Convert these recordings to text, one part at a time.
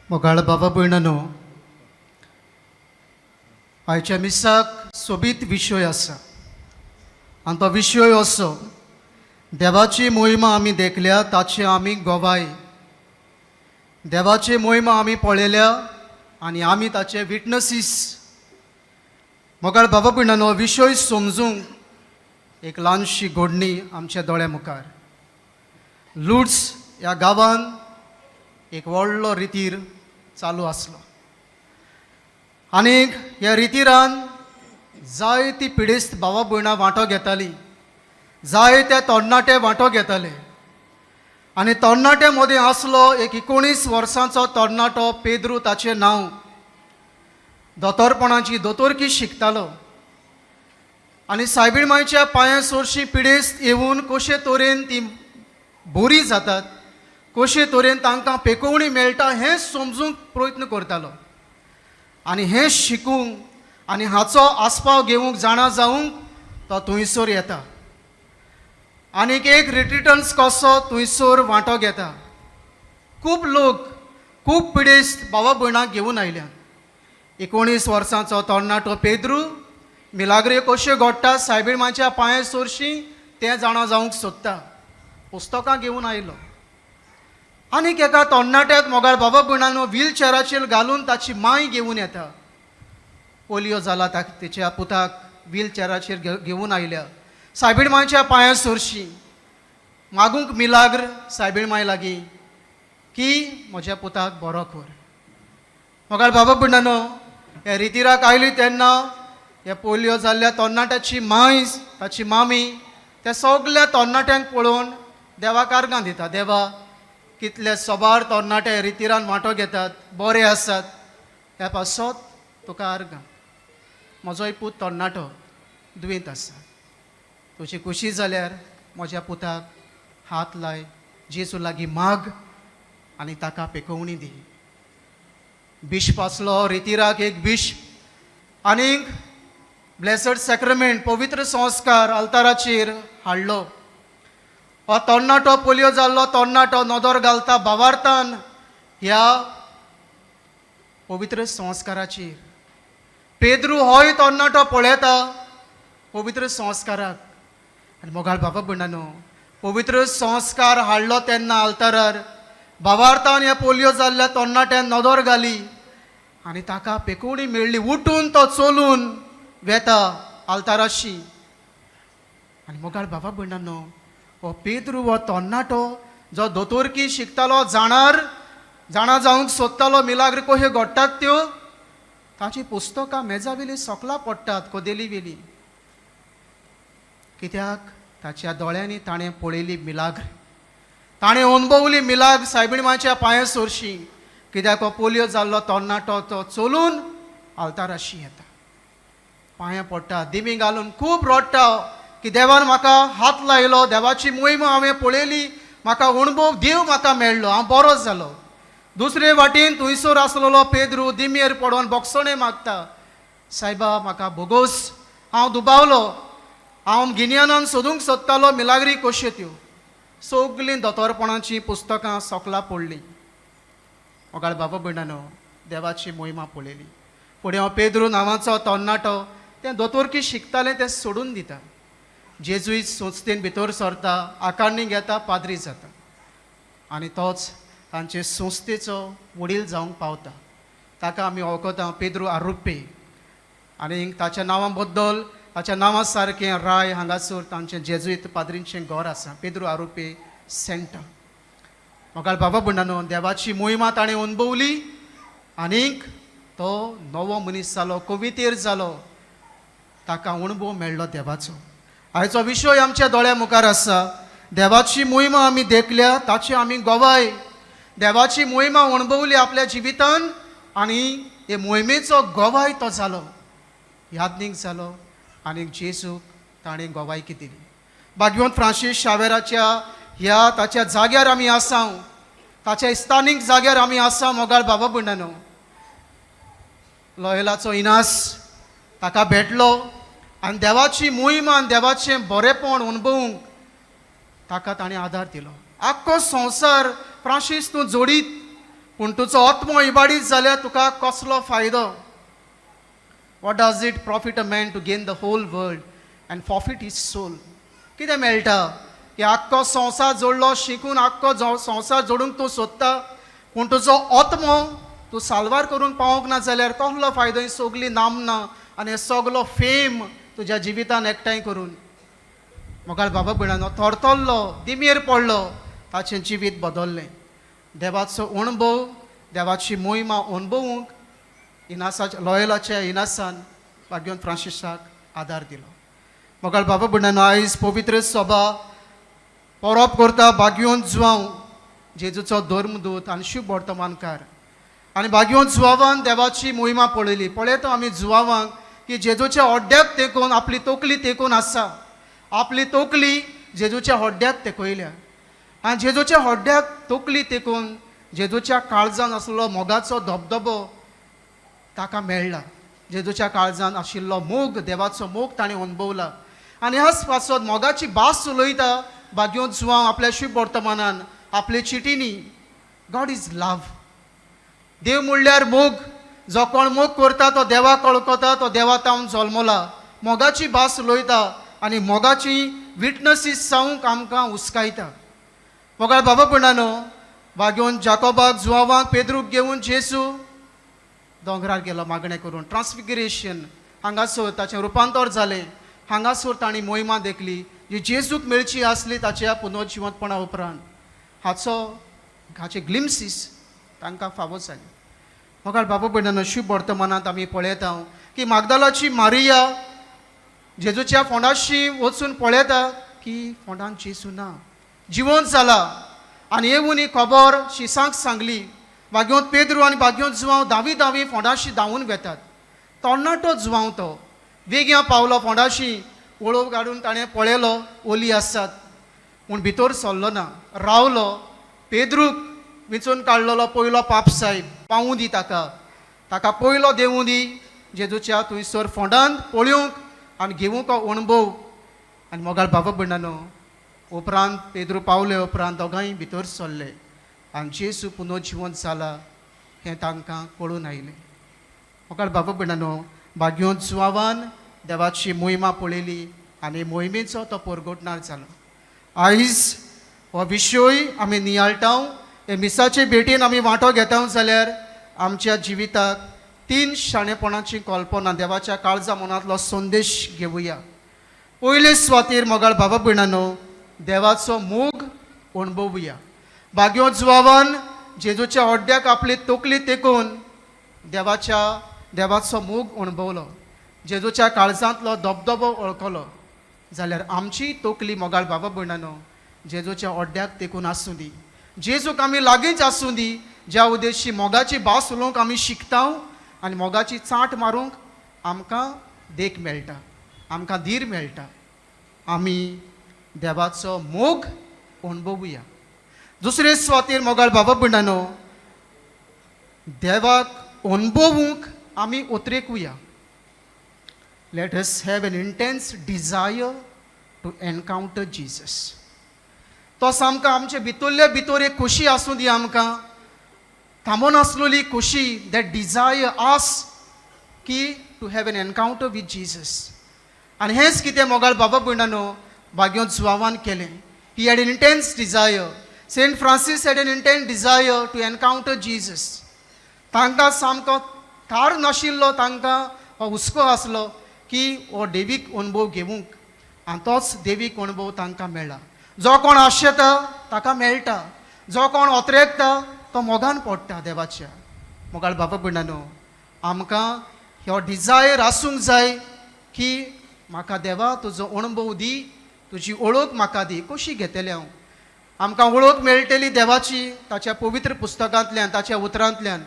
मोगाळ बाबा भयणानो, आयच्या मिसाक सोबीत विशय आसा आनी तो विशय असो देवाची मोहिमा आमी देखल्या ताची आमी गोवाय. देवाची मोहिमा आमी पळयल्या आनी आमी ताचे विटनसीस. मोगाळ बाबा भयणानो, विशय समजूंक एक ल्हानशी घडणी आमच्या दोळ्या मुखार. लुड्स ह्या गांवांत एक व्हडलो रितीर चालू आसलो आनीक ह्या रितीरान जायती पिडेस्त भावा भयणां वांटो घेतालीं, जायते तरणाटे वांटो घेताले. आनी तरणाटे मदीं आसलो एक 19 वर्सांचो तरणाटो पेद्रू, ताचें नांव. दोतोरपणाची दोतोरकी शिकतालो आनी सायबीण मांयच्या पांयां सोरशीं पिडेस्त येवन कशे तरेन ती बरी जातात, कशे तरेन तांकां पेकोवणी मेळटा हें समजूंक प्रयत्न करतालो. आनी हें शिकूंक आनी हाचो आस्पाव घेवंक जाणा जावंक तो थंयसर येता. आनीक एक रिट्रिटन्स कसो थंयसर वांटो घेता. खूब लोक, खूब पिडेस्त भावा भयणांक घेवन आयल्या. 19 वर्सांचो तरणाटो पेद्रू मिलाग्रे कशे घडटा सायबीण मांयच्या पांयां सोरशीं तें जाणा जावंक सोदता. पुस्तकां घेवन आयलो आनीक एका तरणाट्याक मोगाळ बाबा भयणानो व्हीलचॅराचेर घालून ताची मांय घेवन येता. पोलियो जाला तेच्या पुताक व्हीलचॅराचेर घेवन आयल्या. सायबीण मांयच्या पांयां सोरशीं मागूंक मिलाग्र सायबीण मांय लागीं की म्हज्या पुताक बरो कर. मोगाळ बाबा भयणानो, हे रितीराक आयली तेन्ना हे पोलियो जाल्ल्या तरणाट्याची मांय, ताची मामी त्या सगल्या तरणाट्यांक पळोवन देवाक आर्गां दिता. देवा, कितले सोबार तरणाटे रितीरान वांटो घेतात, बरे आसात, हे पासत तुका आर्गां. म्हजोय पूत तरणाटो दुयेंत आसा. तुजी खुशी जाल्यार म्हज्या पुताक हात लाय, जेजू लागीं माग आनी ताका पेकोवणी दी. बिश्प आसलो रितीराक एक बिश्प आनीक ब्लेसड सॅक्रमेंट पवित्र संस्कार आल्ताराचेर हाडलो. हो तरणाटो पोलियो जाल्लो तरणाटो नदर घालता भावार्थान ह्या पवित्र संस्काराचेर. पेद्रू होय तरणाटो पळयता पवित्र संस्काराक. आनी मोगाळ बाबा भयणानो, पवित्र संस्कार हाडलो तेन्ना आल्तारार भावार्थान ह्या पोलियो जाल्ल्या तरणाट्यान नदर घाली आनी ताका पेकोवणी मेळ्ळी. उठून तो चलून वेता आल्ताराशी. आनी मोगाळ बाबा भयणानो, हो पेद्रू हो तरणाटो जो दोतोरकी शिकतालो, जाणा जावंक सोदतालो मिलाग्र कशे घडटात त्यो, ताची पुस्तकां मेजावेली सकला पडटात कोदेली वेली. कित्याक ताच्या दोळ्यांनी ताणें पळयली मिलाग्र, ताणें अनुभवली मिलाग्र सायबीण मांयच्या पांयां सोरशीं. कित्याक हो पोलियो जाल्लो तरणाटो तो चलून आल्ताराशी येता, पांयां पडटा, दिमी घालून खूब रडटा की देवान म्हाका हात लायलो, देवाची मोहिमा हांवें पळयली, म्हाका अणभव देव म्हाका मेळ्ळो, हांव बरो जालो. दुसरे वाटेन थंयसर आसलेलो पेद्रू दिमेर पडोन बोगसणे मागता, सायबा म्हाका बोगोस, हांव दुबावलो, हांव गिन्यानान सोदूंक सोदतालो मिलाग्री कश्यो त्यो. सगलीं दोतोरपणाचीं पुस्तकां सकला पडलीं. मोगाळ बाबा भयणानो, देवाची मोहिमा पळयली. फुडें हो पेद्रू नांवाचो तरणाटो तें दोतोरकी शिकतालें तें सोडून दिता. जेजुईत संस्थेन भितर सरता, आकारणी घेता, पाद्री जाता आनी तोच तांचे संस्थेचो वडील जावंक पावता. ताका आमी वळखता पेद्रू आरुप्पे. आनी ताच्या नांवा बद्दल, ताच्या नांवा सारकें राय हांगासर तांचें जेजुईत पाद्रींचें घर आसा, पेद्रू आरुप्पे सेंटा. मोगाळ बाबा भयणानो, देवाची मोहिमा ताणें अनुभवली आनीक तो नवो मनीस जालो, कवितेर जालो, ताका अणभव मेळ्ळो देवाचो. आयचो विशय आमच्या दोळ्या मुखार आसा. देवाची मोहिमा आमी देखल्या ताची आमी गोवाय. देवाची मोहिमा अणभवली आपल्या जिवितान आनी हे मोहिमेचो गोवाय तो जालो, यादनीक जालो आनीक जेजूक ताणें गोवायकी दिली. भाग्यवंत फ्रांसीस शावेराच्या ह्या ताच्या जाग्यार आमी आसा, ताच्या स्थानीक जाग्यार आमी आसा. मोगाळ बाबा भयणानो, लॉयलाचो इनास ताका भेटलो आनी देवाची मोहिमा आनी देवाचें बरेपण अणभवूंक ताका ताणें आदार दिलो. आख्खो संवसार फ्रांसीस तूं जोडीत पूण तुजो आत्मो इबाडीत जाल्यार तुका कसलो फायदो? What does it profit a man to gain the whole world and forfeit his soul? कितें मेळटा की आख्खो संवसार जोडलो, शिकून आख्खो संवसार जोडूंक तूं सोदता, पूण तुजो आत्मो तूं साल्वार करून पावोंक ना जाल्यार कसलो फायदो? ही सगली नामना आनी सगलो फेम तुज्या जिवितान एकठांय करून. मोगाळ बाबा भयणांनो, थरथरलो, दिमेर पडलो, ताचें जिवीत बदललें. देवाचो अणभव, देवाची मोहिमा अणभवूंक इनासाच्या लॉयलाच्या इनासान भाग्यवंत फ्रांसिसाक आदार दिलो. मोगाळ बाबा भयणांनो, आयज पवित्र सभा परब करता भाग्यवंत जुआंव जेजूचो धर्मदूत आनी शुभ वर्तमानकार. आनी भाग्यवंत जुआंवान देवाची मोहिमा पळयली. पळयता आमी जुआंवांक की जेजूच्या हड्ड्याक तेंकोन आपली तोकली तेंकोन आसा. आपली तोकली जेजूच्या हड्ड्याक तेकयल्या आनी जेजूच्या हड्ड्याक तोकली तेकून जेजूच्या काळजान आसलो मोगाचो धबधबो ताका मेळ्ळा. जेजूच्या काळजान आशिल्लो मोग, देवाचो मोग ताणें अणभवला. आनी ह्याच पासत मोगाची भास उलयता भाग्यवंत जुआंव आपल्या शुभ वर्तमानान आपले चिटीनी. गॉड इज लव. देव म्हणल्यार मोग. जो कोण मोग करता तो देवाक कळकता, तो देवा तावन जल्मला. मोगाची भास उलयता आनी मोगाची विटनसीस जावंक आमकां हुस्कायता. मोगाळ बाबा भयणांनो, भाग्यवंत जाकोबाक जुआंवाक पेद्रूक घेवन जेजू दोंगरार गेलो मागणें करून. ट्रान्सफिगरेशन हांगासर ताचें रुपांतर जालें. हांगासर तांणी मोहिमा देखली जी जेजूक मेळची आसली ताच्या पुनर्जिवंतपणा उपरांत. हाचे ग्लिम्सीस तांकां फावो जाले. मोगाळ बाबा भयणांनो, शुभ वर्तमानांत आमी पळयता की मागदालाची मारिया जेजूच्या फोंडाशी वचून पळयता की फोंडान जेजू ना, जिवंत जाला. आनी येवन ही खबर शिसांक सांगली. भाग्यवंत पेद्रू आनी भाग्यवंत जुआंव धावी फोंडाशी धांवून वेतात. तरणाटो जुआंव तो वेगळ्या पावलो फोंडाशी. वळव काडून ताणें पळयलो ओली आसात, पूण भितर सरलो ना, रावलो. पेद्रूक वेंचून काडलेलो पयलो पाप साहेब, पावूं दी ताका पयलो देवूं दी जेजूच्या थंयसर फोंडांत पळोवंक आनी घेवंक अणभव. आनी मोगाळ बाबा भयणांनो, उपरांत पेद्रू पावले उपरांत दोगांय भितर सरले आनी जेजू पुनर्जिवंत जाला हें तांकां कळून आयलें. मोगाळ बाबा भयणांनो, भाग्यवंत जुआंवान देवाची मोहिमा पळयली आनी मोहिमेचो तो परगोटणार जालो. आयज हो विशय आमी नियाळटा. हे मिसाचे भेटेन आमी वांटो घेता जाल्यार आमच्या जिविताक 3 शाणेपणाची कल्पना देवाच्या काळजा मनांतलो संदेश घेवया. पयले सुवातेर मोगाळ बाबा भयणांनो, देवाचो मोग अणभवुया. भाग्यवंत जुआंवान जेजूच्या हड्ड्याक आपली तोकली तेकोवन देवाचो मोग अणभवलो. जेजूच्या काळजांतलो धबधबो वळखलो. जाल्यार आमची तोकली मोगाळ बाबा भयणांनो जेजूच्या हड्ड्याक तेकोवन आसूं दी. जेजूक आमी लागींच आसूं दी. ज्या उद्देशी मोगाची भास उलोवंक आमी शिकता आनी मोगाची चाट मारूंक आमकां देख मेळटा, आमकां धीर मेळटा. आमी देवाचो मोग अणभवुया. दुसरे सुवातेर मोगाळ बाबा भयणांनो, देवाक अणभवूंक आमी उतरेकुया. Let us have an intense desire to encounter Jesus. तो सामको आमचे भितरले भितर एक खोशी आसूं दी आमकां. थांबून आसलेली खोशी, दॅट डिझायर आस की to have an encounter with Jesus. आनी हेंच कितें मोगाळ बाबा भयणांनो भाग्यवंत जुआंवान केलें. He had an intense desire. Saint Francis had an intense desire to encounter Jesus. तांकां सामको थार नाशिल्लो, तांकां हो हुस्को आसलो की हो देवीक अणभव घेवंक, आनी तोच देवीक अणभव तांकां मेळ्ळा. जो कोण आशेता ताका मेळटा. जो कोण ओतरेकता तो मोगान पडटा देवाच्या. मोगाळ बाबा भयणांनो, आमकां हो डिझायर आसूंक जाय की म्हाका देवा तुजो अणभव दी, तुजी ओळख म्हाका दी. कशी घेतलें हांव? आमकां ओळख मेळटली देवाची ताच्या पवित्र पुस्तकांतल्यान, ताच्या उतरांतल्यान.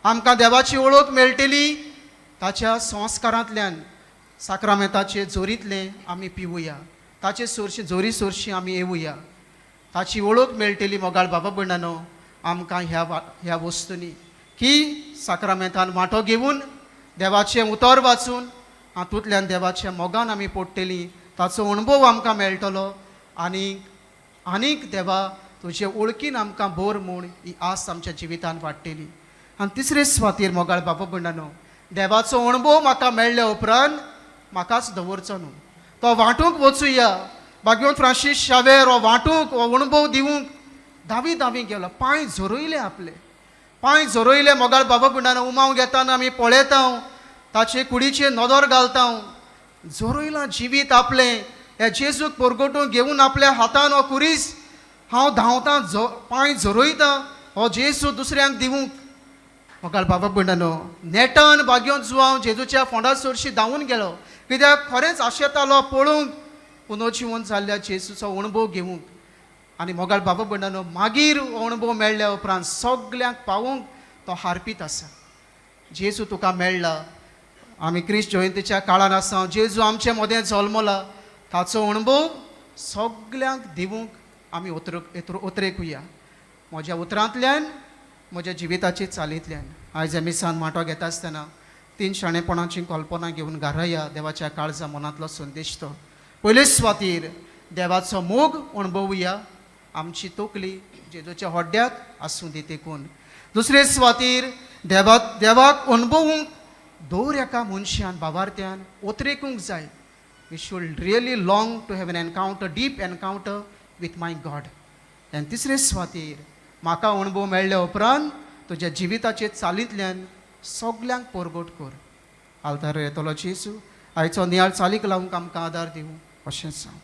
आमकां देवाची ओळख मेळटली ताच्या संस्कारांतल्यान. साक्रामेंताचे जोरींतलें आमी पिवुया, ताचे जोरी सोरशी आमी येवुया. ताची ओळख मेळटली मोगाळ बाबा भयणांनो आमकां ह्या वस्तूंनी की साक्रामेंतान वांटो घेवन देवाचें उतर वाचून हातूंतल्यान देवाच्या मोगान आमी पडटलीं. ताचो अणभव आमकां मेळटलो आनीक देवा तुजे वळखीन आमकां बोर म्हूण ही आस आमच्या जिवितांत वाडटली. आनी तिसरे सुवातेर मोगाळ बाबा भयणानो, देवाचो अणभव म्हाका मेळ्ळ्या उपरांत म्हाकाच दवरचो न्हू, तो वांटूंक वचुया. भाग्यवंत फ्रांसीस शावेर हो वांटूंक हो अणभव दिवंक धावी गेलो. पांय झरोयले आपले, पांय झरोयले. मोगाळ बाबा भयणानो, उमाव घेताना आमी पळयता, ताचे कुडीचेर नदर घालता. झरोयलां जिवीत आपलें हे जेजूक परगटून घेवन आपल्या हातान हो कुरीस हांव धांवतां, पांय झरोयतां हो जेजू दुसऱ्यांक दिवंक. मोगाळ बाबा भयणानो, नेटान भाग्यवंत जो हांव जेजूच्या फोंडा चडशी धांवून गेलो, कित्याक खरेंच आशेतालो पळोवंक पुनर्जीवन जाल्ल्या जेजूचो अणभव घेवंक. आनी मोगाळ बाबा भयणानो, मागीर हो अणभव मेळ्ळ्या उपरांत सगल्यांक पावोवंक तो हारपीत आसा. जेजू तुका मेळ्ळा, आमी क्रिस्त जयंतीच्या काळान आसा, जेजू आमचे मदें जल्मला, ताचो अणभव सगल्यांक दिवंक आमी उतरेक या. म्हज्या उतरांतल्यान, म्हज्या जिविताचे चालींतल्यान आयज एमिसान माटो घेता आसतना 3 शाणेपणाची कल्पना घेवन घाराया देवाच्या काळजा मनांतलो संदेश तो. पयले सुवातेर देवाचो मोग अणभवुया, आमची तोकली जेजूच्या होड्ड्याक आसूं दी देखून. दुसरे सुवातेर देवाक अणभवूंक दर एका मनशान भावार्थ्यान उतरेकूंक जाय. We should really long to have an encounter, deep encounter with my God. आनी तिसरे सुवातेर म्हाका अणभव मेळ्ळ्या उपरांत तुज्या जिविताचे चालींतल्यान सगल्यांक परगट कर. आल्तार येतलो जेजू आयचो नियाळ चालीक लावंक आमकां आदार दिवं अशें सांग.